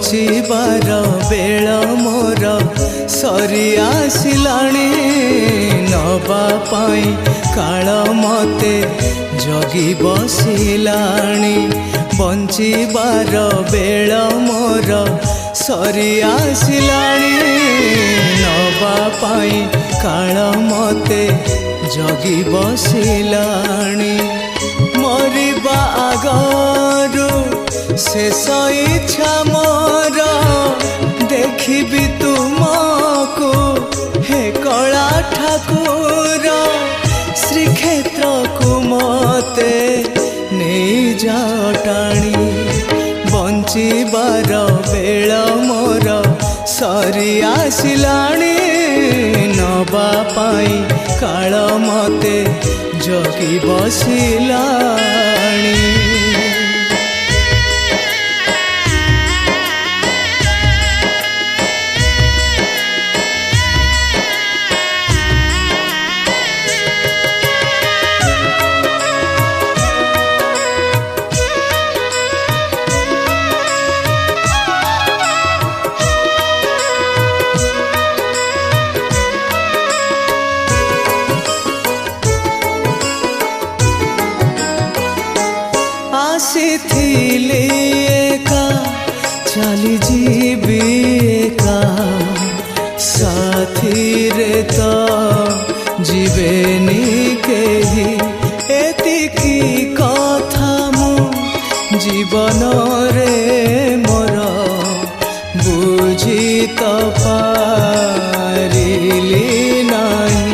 ବଞ୍ଚିବାର ବେଳ ମୋର ସରି ଆସିଲାଣି ନବା ପାଇଁ କାଳ ମତେ ଜଗି ବସିଲାଣି ବଞ୍ଚିବାର ବେଳ ମୋର ସରି ଆସିଲାଣି ନବା ପାଇଁ କାଳ ମତେ ଜଗି ବସିଲାଣି ମରିବା ଆଗରୁ ଶେଷ ଇଚ୍ଛା ମୋର ଦେଖିବି ତୁମକୁ ହେ କଳା ଠାକୁର ଶ୍ରୀକ୍ଷେତ୍ରକୁ ମତେ ନେଇଯାଅ ଟାଣି ବଞ୍ଚିବାର ବେଳ ମୋର ସରି ଆସିଲାଣି ନବା ପାଇଁ କାଳ ମତେ ଜଗି ବସିଲାଣି ଆସିଥିଲି ଏକା ଚାଲି ଯିବି ଏକା ସାଥିରେ ତ ଯିବେନି କେହି ଏତିକି କଥା ମୁଁ ଜୀବନରେ ମୋର ବୁଝି ତ ପାରିଲି ନାହିଁ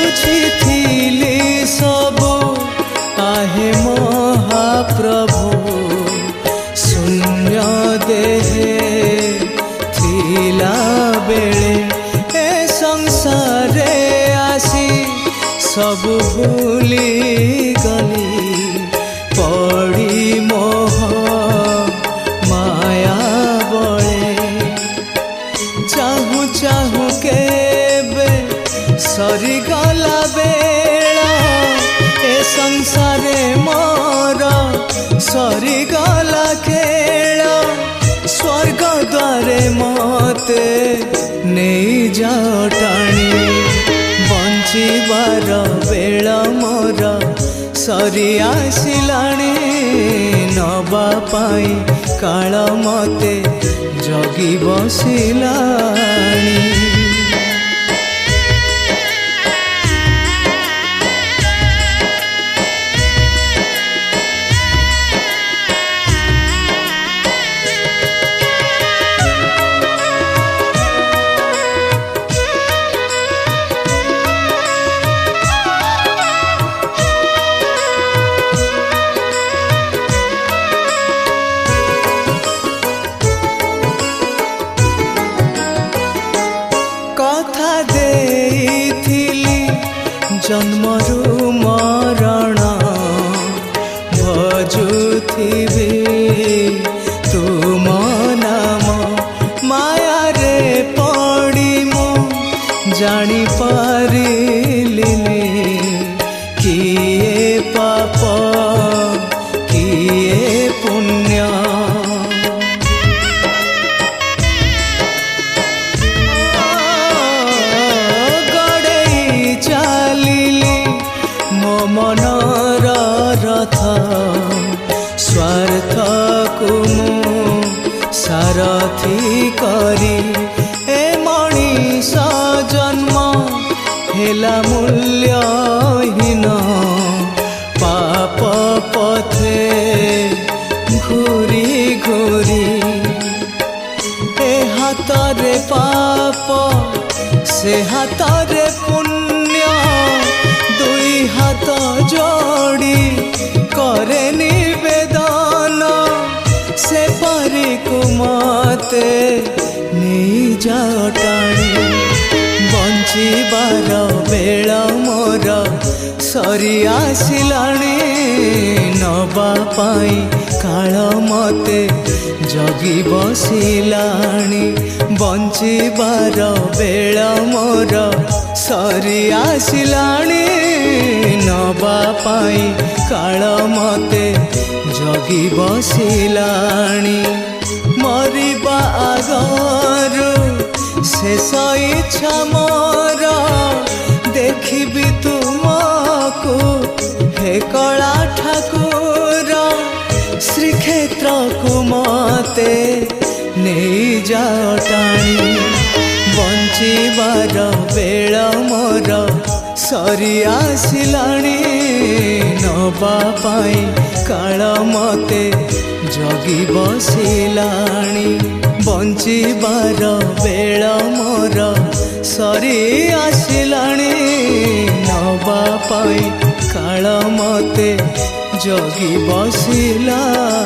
ବୁଝିଥିଲି ସବୁ आहे ମହାପ୍ରଭୁ ଶୂନ୍ୟ ଦେହେ ଥିଲା ବେଳେ ଏ ସଂସାରେ ଆସି ସବୁ ଭୁଲି ଗଲି ପଡ଼ି ମୋହ ମାୟା ବଳେ ଚାହୁଁ ଚାହୁଁ କେବେ ସରିଗଲା ବେଳ ଏ ସଂସାରେ ମୋର ସରିଗଲା ଖେଳ ସ୍ୱର୍ଗ ଦ୍ୱାରେ ମତେ ନେଇଯାଅ ଟାଣି ବଞ୍ଚିବାର ବେଳ ମୋର ସରି ଆସିଲାଣି ନବା ପାଇଁ କାଳ ମତେ ଜଗି ବସିଲାଣି କଥା ଦେଇଥିଲି ଜନ୍ମରୁ ମରଣ ଭଜୁଥିବି ତୁମ ନାମ ମାୟାରେ ପଡ଼ି ମୁଁ ଜାଣିପାରିଲିନି କିଏ ପାପ କିଏ ପୁଣ୍ୟ ମନର ରଥ ସ୍ୱାର୍ଥକୁ ମୁଁ ସାରଥି କରି ଏ ମଣିଷ ଜନ୍ମ ହେଲା ମୂଲ୍ୟହୀନ ପାପ ପଥେ ଘୁରି ଘୁରି ଏ ହାତରେ ପାପ ସେ ହାତରେ ପୁଣ୍ୟ ଦୁଇ ହାତ ଯୋଡ଼ି করে নিবেদন সে পারিকু মতে নিজাও টাଣି বঞ্চিবার বেଳ ମୋର सरी आसिलाणी नबा पाई काल मते जगी बसिलाणी बंचिबार बेल मोर सरी आसिलाणी नबा पाई काल मते जगी बसिलाणी मरिबा आगरु शेष इच्छा मोर देखिबी तुमको हे कला ठाकुर श्रीक्षेत्र को मते नहीं जाओ टाणी बंचिबार बेल मोर सरी आसिलाणी नबा पाई काल मते जगी बसिलाणी बंचिबार बेल मोर सरी आसिलाणी नबा पाई काल मते जगी बसिलाणी।